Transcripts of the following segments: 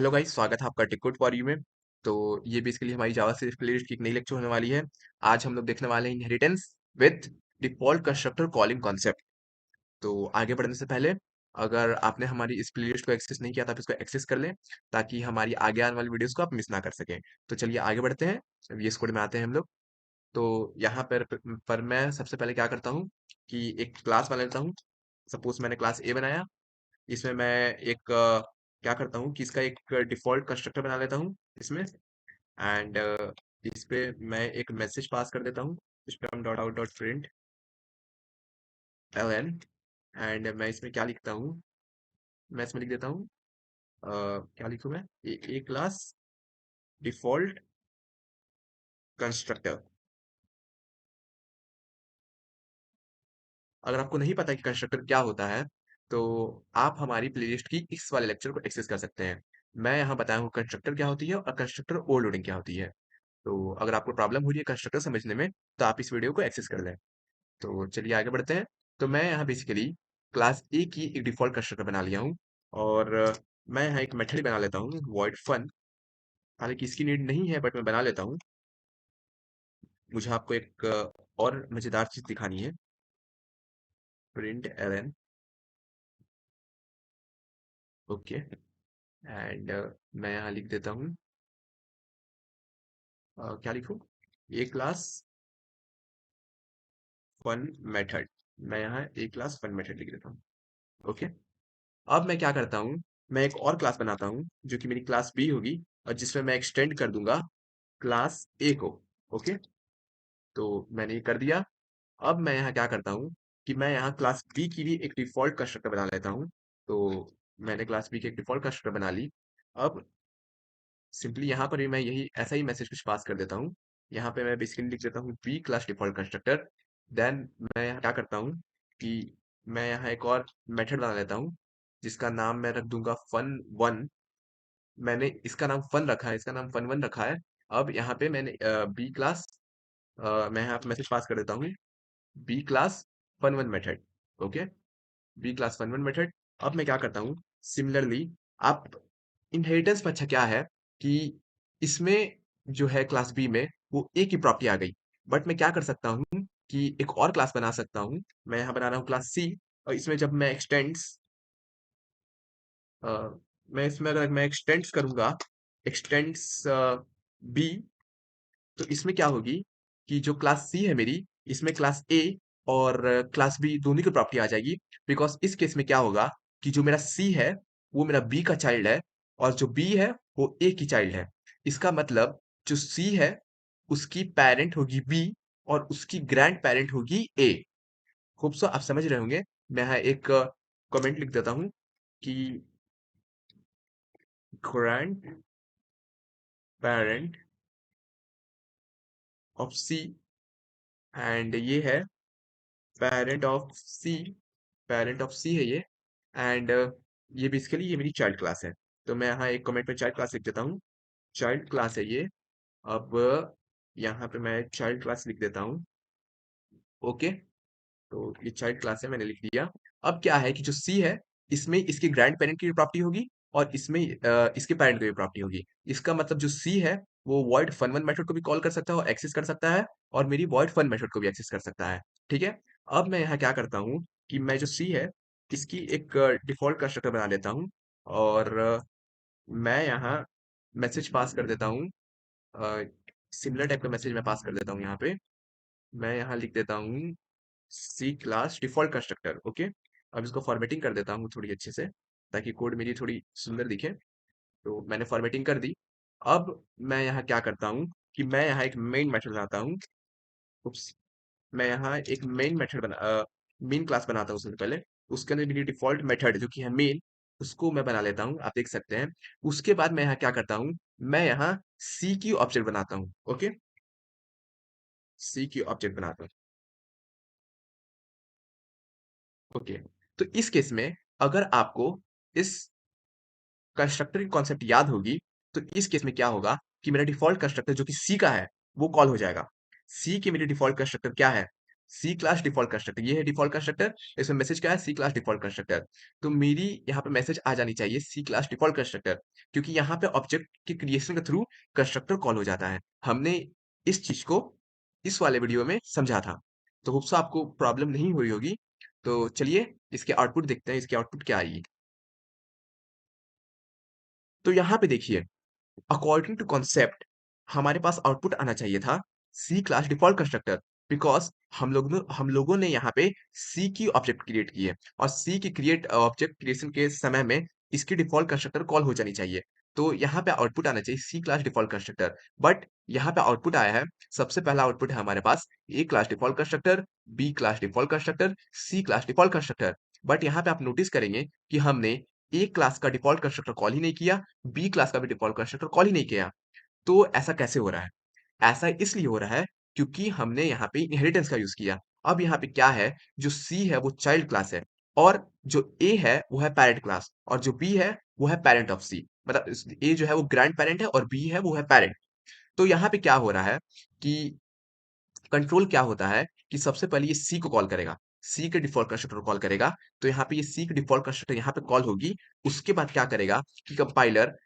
Hello guys, स्वागत है आपका टिकट फॉर यू में। तो ये बेसिकली हमारी जावा से प्लेलिस्ट की एक नई लेक्चर होने वाली है। आज हम लोग देखने वाले हैं inheritance with default constructor calling concept. तो आगे बढ़ने से पहले, अगर आपने हमारी इस प्लेलिस्ट को एक्सेस नहीं किया तो आप इसको एक्सेस कर लें, ताकि हमारी आगे आने वाली वीडियोस को आप मिस ना कर सकें। तो चलिए आगे बढ़ते हैं। VS कोड में आते हैं हम लोग। तो यहाँ पर मैं सबसे पहले क्या करता हूँ कि एक क्लास बना लेता हूँ। सपोज मैंने क्लास ए बनाया। इसमें मैं एक क्या करता हूँ कि इसका एक डिफॉल्ट कंस्ट्रक्टर बना लेता हूँ इसमें। एंड इस पे मैं एक मैसेज पास कर देता हूँ, system dot out dot print L N. And मैं इसमें क्या लिखता हूँ, मैं इसमें लिख देता हूँ क्या लिखूँ मैं, ए क्लास डिफॉल्ट कंस्ट्रक्टर। अगर आपको नहीं पता कि कंस्ट्रक्टर क्या होता है, तो आप हमारी प्लेलिस्ट की इस वाले लेक्चर को एक्सेस कर सकते हैं। मैं यहाँ बताया हूँ कंस्ट्रक्टर क्या होती है और कंस्ट्रक्टर ओवरलोडिंग क्या होती है। तो अगर आपको प्रॉब्लम हो रही है कंस्ट्रक्टर समझने में, तो आप इस वीडियो को एक्सेस कर लें। तो चलिए आगे बढ़ते हैं। तो मैं यहाँ बेसिकली क्लास ए की एक डिफॉल्ट कंस्ट्रक्टर बना लिया हूँ। और मैं यहाँ एक मेथड बना लेता हूँ, वॉइड फन। हालांकि इसकी नीड नहीं है, बट मैं बना लेता हूँ। मुझे आपको एक और मजेदार चीज दिखानी है, प्रिंट एलन। ओके। एंड मैं यहाँ लिख देता हूँ क्या लिखूँ, ए क्लास फन मेथड। मैं यहाँ ए क्लास फन मेथड लिख देता हूँ। ओके। अब मैं क्या करता हूँ, मैं एक और क्लास बनाता हूँ जो कि मेरी क्लास बी होगी, और जिसमें मैं एक्सटेंड कर दूंगा क्लास ए को। ओके। तो मैंने ये कर दिया। अब मैं यहाँ क्या करता हूँ कि मैं यहाँ क्लास बी की भी एक डिफॉल्ट कंस्ट्रक्टर बना लेता हूँ। तो मैंने क्लास बी की एक डिफॉल्ट कंस्ट्रक्टर बना ली। अब सिंपली यहाँ पर भी मैं यही ऐसा ही मैसेज कुछ पास कर देता हूँ। यहाँ पे मैं बेसिकली लिख देता हूँ B class default constructor. Then मैं यहाँ क्या करता हूँ कि मैं यहाँ एक और मेथड बना लेता हूँ, जिसका नाम मैं रख दूंगा फन वन। मैंने इसका नाम फन रखा है, इसका नाम फन वन रखा है। अब यहाँ पे मैंने बी क्लास, मैं यहाँ पे मैसेज पास कर देता हूँ B class fun one method. Okay. B class fun one method. अब मैं क्या करता हूँ, सिमिलरली आप इनहेरिटेंस में अच्छा क्या है कि इसमें जो है क्लास बी में वो ए की प्रॉपर्टी आ गई। बट मैं क्या कर सकता हूँ कि एक और क्लास बना सकता हूँ। मैं यहाँ बना रहा हूँ क्लास सी, और इसमें जब मैं एक्सटेंड्स, मैं इसमें अगर मैं एक्सटेंड्स करूंगा, एक्सटेंड्स बी, तो इसमें क्या होगी कि जो क्लास सी है मेरी, इसमें क्लास ए और क्लास बी दोनों की प्रॉपर्टी आ जाएगी। बिकॉज इस केस में क्या होगा कि जो मेरा सी है वो मेरा बी का चाइल्ड है, और जो बी है वो ए की चाइल्ड है। इसका मतलब जो सी है उसकी पेरेंट होगी बी, और उसकी ग्रैंड पेरेंट होगी ए। खूब सो आप समझ रहे होंगे। मैं यहाँ एक कमेंट लिख देता हूँ कि grand parent of C, and ये है parent of C, parent of C है ये। एंड ये बेसिकली ये मेरी चाइल्ड क्लास है। तो मैं यहाँ एक कमेंट में चाइल्ड क्लास लिख देता हूँ, चाइल्ड क्लास है ये। अब यहाँ पे मैं चाइल्ड क्लास लिख देता हूँ। ओके। तो ये चाइल्ड क्लास है, मैंने लिख दिया। अब क्या है कि जो सी है, इसमें इसके ग्रैंड पेरेंट की भी प्रॉपर्टी होगी, और इसमें इसके पेरेंट की भी प्रॉपर्टी होगी। इसका मतलब जो सी है वो वॉइड फन वन मेथड को भी कॉल कर सकता है और एक्सेस कर सकता है, और मेरी वॉइड फन मेथड को भी एक्सेस कर सकता है। ठीक है। अब मैं यहाँ क्या करता हूँ कि मैं जो सी है इसकी एक डिफॉल्ट कंस्ट्रक्टर बना लेता हूँ। और मैं यहाँ मैसेज पास कर देता हूँ, सिमिलर टाइप का मैसेज मैं पास कर देता हूँ यहाँ पे। मैं यहाँ लिख देता हूँ सी क्लास डिफॉल्ट कंस्ट्रक्टर। ओके। अब इसको फॉर्मेटिंग कर देता हूँ थोड़ी अच्छे से, ताकि कोड मेरी थोड़ी सुंदर दिखे। तो मैंने फॉर्मेटिंग कर दी। अब मैं यहाँ क्या करता हूँ कि मैं यहाँ एक मेन मेथड बनाता हूँ। उप्स, मैं यहाँ एक मेन मेथड मेन क्लास बनाता हूँ सबसे पहले। उसके अंदर मेरी डिफॉल्ट मेथड जो कि है मेन, उसको मैं बना लेता हूँ, आप देख सकते हैं। उसके बाद मैं यहाँ क्या करता हूँ, मैं यहाँ सी की ऑब्जेक्ट बनाता हूँ। ओके। सी की ऑब्जेक्ट बनाता हूँ। ओके। तो इस केस में अगर आपको इस कंस्ट्रक्टर की कॉन्सेप्ट याद होगी, तो इस केस में क्या होगा कि मेरा डिफॉल्ट कंस्ट्रक्टर जो कि सी का है वो कॉल हो जाएगा। सी की मेरी डिफॉल्ट कंस्ट्रक्टर क्या है, सी क्लास डिफॉल्ट कंस्ट्रक्टर, ये है डिफॉल्ट कंस्ट्रक्टर। इसमें मैसेज क्या है? सी क्लास डिफॉल्ट कंस्ट्रक्टर। तो मेरी यहाँ पे मैसेज आ जानी चाहिए सी क्लास डिफॉल्ट कंस्ट्रक्टर, क्योंकि यहाँ पे ऑब्जेक्ट के क्रिएशन के थ्रू कंस्ट्रक्टर कॉल हो जाता है। हमने इस चीज को इस वाले वीडियो में समझा था। तो होप्स आपको प्रॉब्लम नहीं हुई होगी। तो चलिए इसके आउटपुट देखते हैं, इसकी आउटपुट क्या आएगी। तो यहाँ पे देखिए, अकॉर्डिंग टू कॉन्सेप्ट हमारे पास आउटपुट आना चाहिए था सी क्लास डिफॉल्ट कंस्ट्रक्टर, बिकॉज हम लोगों ने यहाँ पे सी की ऑब्जेक्ट क्रिएट की है, और सी की क्रिएट ऑब्जेक्ट क्रिएशन के समय में इसकी डिफॉल्ट कंस्ट्रक्टर कॉल हो जानी चाहिए। तो यहाँ पे आउटपुट आना चाहिए सी क्लास डिफॉल्ट कंस्ट्रक्टर, बट यहाँ पे आउटपुट आया है, सबसे पहला आउटपुट है हमारे पास A class default constructor, B class default constructor, C class default constructor. But यहाँ पे आप नोटिस करेंगे कि हमने ए क्लास का डिफॉल्ट कंस्ट्रक्टर कॉल ही नहीं किया, बी क्लास का भी डिफॉल्ट कंस्ट्रक्टर कॉल ही नहीं किया। तो ऐसा कैसे हो रहा है? ऐसा इसलिए हो रहा है क्योंकि हमने यहाँ पे इनहेरिटेंस का यूज किया। अब यहाँ पे क्या है, जो सी है वो चाइल्ड क्लास है, और जो ए है वो है पैरेंट क्लास, और जो बी है वो है पैरेंट ऑफ सी। मतलब ए जो है वो ग्रैंड पेरेंट है और बी है वो है पैरेंट। तो यहाँ पे क्या हो रहा है कि कंट्रोल क्या होता है कि सबसे पहले ये सी को कॉल करेगा, सी के डिफॉल्ट कंस्ट्रक्टर को कॉल करेगा। तो यहाँ पे ये सी के डिफॉल्ट कंस्ट्रक्टर यहाँ पे कॉल होगी। उसके बाद क्या करेगा कि कंपाइलर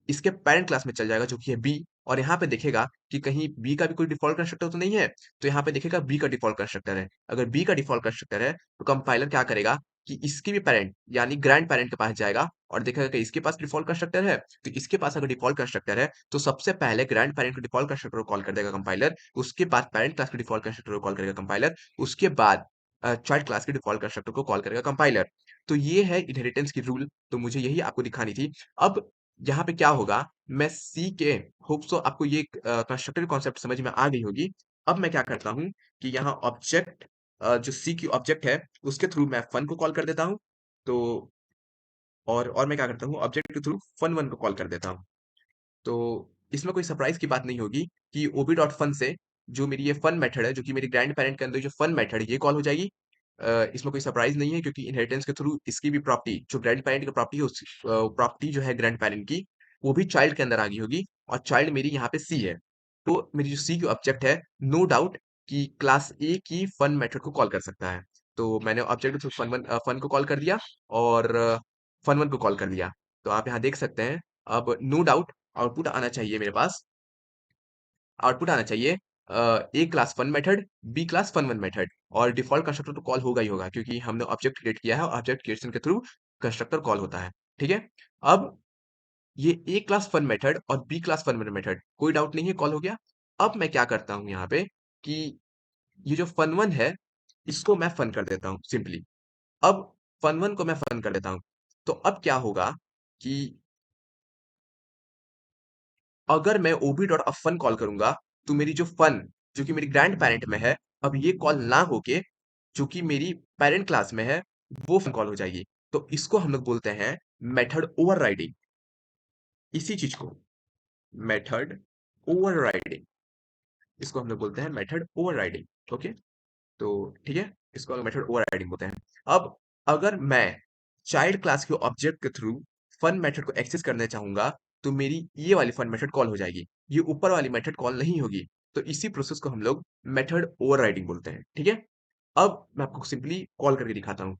इसके पेरेंट क्लास में चल जाएगा जो कि है बी, और यहाँ पे देखेगा कि कहीं बी का भी कोई डिफॉल्ट कंस्ट्रक्टर तो नहीं है। तो यहाँ पे देखेगा बी का डिफॉल्ट कंस्ट्रक्टर है। अगर बी का डिफॉल्ट कंस्ट्रक्टर है तो कंपाइलर क्या करेगा कि इसके भी पेरेंट यानी ग्रैंड पेरेंट के पास जाएगा और देखेगा कि इसके पास डिफॉल्ट कंस्ट्रक्टर है। तो इसके पास अगर डिफॉल्ट कंस्ट्रक्टर है तो सबसे पहले ग्रैंड पेरेंट के डिफॉल्ट कंस्ट्रक्टर को कॉल कर देगा कंपाइलर, उसके बाद पेरेंट क्लास के डिफॉल्ट कंस्ट्रक्टर को कॉल करेगा कंपाइलर, उसके बाद चाइल्ड क्लास के डिफॉल्ट कंस्ट्रक्टर को कॉल करेगा कंपाइलर। तो ये है इनहेरिटेंस की रूल। तो मुझे यही आपको दिखानी थी। अब यहाँ पे क्या होगा, मैं सी के, होप सो आपको ये कंस्ट्रक्टर कॉन्सेप्ट समझ में आ गई होगी। अब मैं क्या करता हूँ कि यहाँ ऑब्जेक्ट, जो सी की ऑब्जेक्ट है उसके थ्रू मैं फन को कॉल कर देता हूँ। तो और मैं क्या करता हूँ, ऑब्जेक्ट के थ्रू फन वन को कॉल कर देता हूँ। तो इसमें कोई सरप्राइज की बात नहीं होगी कि ओबी डॉट फन से जो मेरी ये फन मेथड है, जो कि मेरी ग्रैंड पेरेंट के अंदर जो फन मेथड है, ये कॉल हो जाएगी। इसमें कोई सरप्राइज नहीं है, क्योंकि इनहेरिटेंस के थ्रू इसकी भी प्रॉपर्टी, जो ग्रैंड पेरेंट की प्रॉपर्टी है, उस प्रॉपर्टी जो है ग्रैंड पेरेंट की, वो भी चाइल्ड के अंदर आ गई होगी, और चाइल्ड मेरी यहाँ पे सी है। तो मेरी जो सी की ऑब्जेक्ट है, नो डाउट कि क्लास ए की फन मेथड को कॉल कर सकता है। तो मैंने ऑब्जेक्ट के थ्रू फन को कॉल कर दिया, और फन वन को कॉल कर दिया। तो आप यहाँ देख सकते हैं, अब नो डाउट आउटपुट आना चाहिए मेरे पास, आउटपुट आना चाहिए A class fun method, B class fun one method, और डिफॉल्ट कंस्ट्रक्टर तो कॉल होगा ही होगा, क्योंकि हमने ऑब्जेक्ट क्रिएट किया है और ऑब्जेक्ट क्रिएशन के थ्रू कंस्ट्रक्टर कॉल होता है। ठीक है। अब ये ए क्लास फन मेथड और B class fun one method कोई डाउट नहीं है, कॉल हो गया। अब मैं क्या करता हूँ यहाँ पे कि ये जो फन वन है इसको मैं फन कर देता हूँ सिंपली। अब फन वन को मैं फन कर देता हूँ। तो अब क्या होगा कि अगर मैं ओबी डॉट फन कॉल करूंगा, तो मेरी जो फन, जो कि मेरी ग्रैंड पेरेंट में है, अब ये कॉल ना होके जो कि मेरी पेरेंट क्लास में है, वो फन कॉल हो जाएगी। तो इसको हम लोग बोलते हैं मेथड ओवरराइडिंग। इसी चीज को मेथड ओवरराइडिंग, इसको हम लोग बोलते हैं मेथड ओवरराइडिंग। ओके। तो ठीक है, इसको मेथड ओवरराइडिंग बोलते हैं। अब अगर मैं चाइल्ड क्लास के ऑब्जेक्ट के थ्रू फन मेथड को एक्सेस करना चाहूंगा, तो मेरी ये वाली फन मेथड कॉल हो जाएगी, ये ऊपर वाली मेथड कॉल नहीं होगी। तो इसी प्रोसेस को हम लोग मेथड ओवरराइडिंग बोलते हैं। ठीक है। अब मैं आपको सिंपली कॉल करके दिखाता हूँ।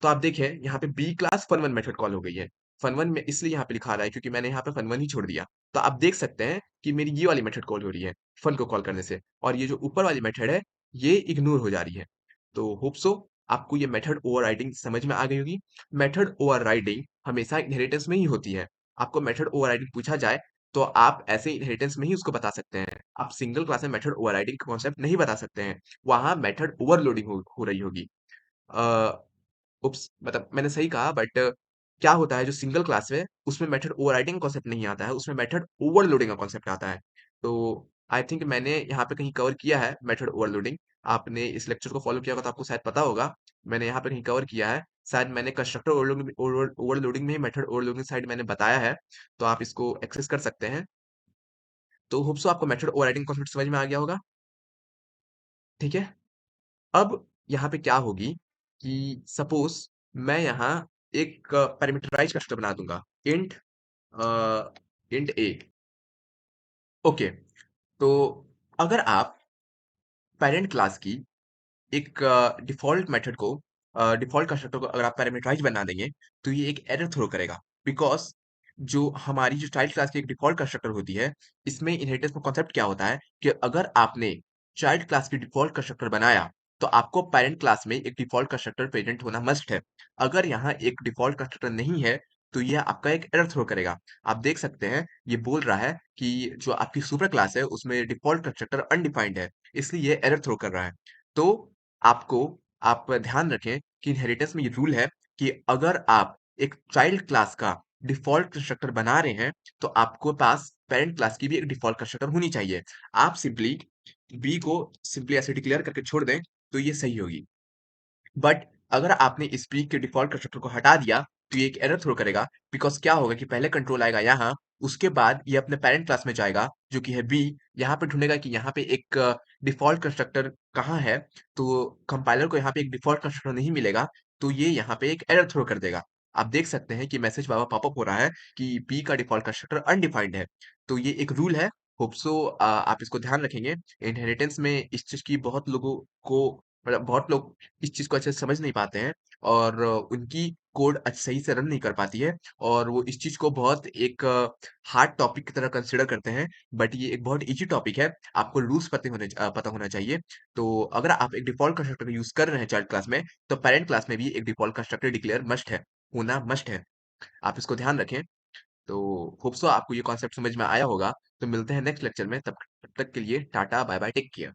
तो आप देखें यहाँ पे B class fun one method call हो गई है। फन वन में इसलिए यहाँ पे लिखा रहा है क्योंकि मैंने यहाँ पे फन वन ही छोड़ दिया। तो आप देख सकते हैं कि मेरी ये वाली मेथड कॉल हो रही है फन को कॉल करने से, और ये जो ऊपर वाली मेथड है ये इग्नोर हो जा रही है। तो होप सो आपको ये मेथड ओवरराइडिंग समझ में आ गई होगी। मेथड ओवरराइडिंग हमेशा इनहेरिटेंस में ही होती है। आपको मेथड ओवरराइडिंग पूछा जाए तो आप ऐसे इनहेरिटेंस में ही उसको बता सकते हैं। आप सिंगल क्लास में मेथड ओवरराइडिंग का कॉन्सेप्ट नहीं बता सकते हैं, वहां मेथड ओवरलोडिंग हो रही होगी। उप्स, मतलब मैंने सही कहा, बट क्या होता है, जो सिंगल क्लास है उसमें मेथड ओवरराइडिंग कॉन्सेप्ट नहीं आता है, उसमें मेथड ओवरलोडिंग का कॉन्सेप्ट आता है। तो आई थिंक मैंने यहाँ पे कहीं कवर किया है मेथड ओवरलोडिंग। आपने इस लेक्चर को फॉलो किया होगा तो आपको शायद पता होगा, मैंने यहाँ पे कहीं कवर किया है। शायद मैंने कंस्ट्रक्टर ओवरलोडिंग में ही मेथड ओवरलोडिंग साइड मैंने बताया है, तो आप इसको एक्सेस कर सकते हैं। तो होप सो आपको मेथड ओवरराइडिंग कॉन्सेप्ट समझ में आ गया होगा। ठीक है। अब यहाँ पे क्या होगी कि सपोज मैं यहाँ एक पैरामीटराइज कंस्ट्रक्टर बना दूंगा, इंट इंट ए। ओके। तो अगर आप पेरेंट क्लास की एक डिफ़ॉल्ट मेथड को डिफ़ॉल्ट कंस्ट्रक्टर को अगर आप पैरामीटराइज़ बना देंगे, तो ये एक एरर थ्रो करेगा। बिकॉज़ जो हमारी जो चाइल्ड क्लास की एक डिफ़ॉल्ट कंस्ट्रक्टर होती है, इसमें इनहेरिटेंस का कॉन्सेप्ट क्या होता है कि अगर आपने चाइल्ड क्लास की डिफ़ॉल्ट कंस्ट्रक्टर बनाया, तो आपको पेरेंट क्लास में एक डिफ़ॉल्ट कंस्ट्रक्टर प्रेज़ेंट होना मस्ट है। अगर यहाँ एक डिफ़ॉल्ट कंस्ट्रक्टर नहीं है, तो यह आपका एक एरर थ्रो करेगा। आप देख सकते हैं, ये बोल रहा है कि जो आपकी सुपर क्लास है, उसमें डिफ़ॉल्ट कंस्ट्रक्टर अनडिफाइंड है, इसलिए ये एरर थ्रो कर रहा है। तो आपको आप ध्यान रखें कि इनहेरिटेंस में ये रूल है कि अगर आप एक चाइल्ड क्लास का डिफ़ॉल्ट कंस्ट्रक्टर बना रहे हैं, तो आपको पास पेरेंट क्लास की भी एक डिफ़ॉल्ट कंस्ट्रक्टर होनी चाहिए। आप सिंपली बी को सिंपली ऐसे डिक्लेयर करके छोड़ दें, तो ये सही होगी। बट अगर आपने इस पीक के डिफ़ॉल्ट कंस्ट्रक्टर को हटा दिया, तो ये एक एरर थ्रो करेगा बिकॉज़ क्या होगा कि पहले कंट्रोल आएगा यहाँ, उसके बाद ये अपने पैरेंट क्लास में जाएगा, जो कि है बी, यहाँ पे ढूँढेगा कि यहाँ पे एक डिफ़ॉल्ट कंस्ट्रक्टर कहाँ है, तो कंपाइलर को यहाँ पे एक डिफ़ॉल्ट कंस्ट्रक्टर नहीं मिलेगा, तो ये यहाँ पे एक एरर थ्रो कर देगा। आप देख सकते हैं कि मैसेज बार-बार पॉपअप हो रहा है कि बी का डिफ़ॉल्ट कंस्ट्रक्टर अनडिफाइंड है। तो ये एक रूल है, होप सो आप इसको ध्यान रखेंगे। इनहेरिटेंस में इस चीज़ की बहुत लोगों को मतलब बहुत लोग इस चीज़ को अच्छे से समझ नहीं पाते हैं और उनकी कोड सही से रन नहीं कर पाती है और वो इस चीज़ को बहुत एक हार्ड टॉपिक की तरह कंसीडर करते हैं, बट ये एक बहुत ईज़ी टॉपिक है, आपको रूल्स पता होना चाहिए। तो अगर आप एक डिफ़ॉल्ट कंस्ट्रक्टर यूज़ कर रहे हैं चाइल्ड क्लास में, तो पैरेंट क्लास में भी एक डिफ़ॉल्ट कंस्ट्रक्टर डिक्लेयर मस्ट है, होना मस्ट है। आप इसको ध्यान रखें, तो होप सो आपको ये कॉन्सेप्ट समझ में आया होगा। तो मिलते हैं नेक्स्ट लेक्चर में, तब तक के लिए टाटा, बाय बाय, टेक केयर।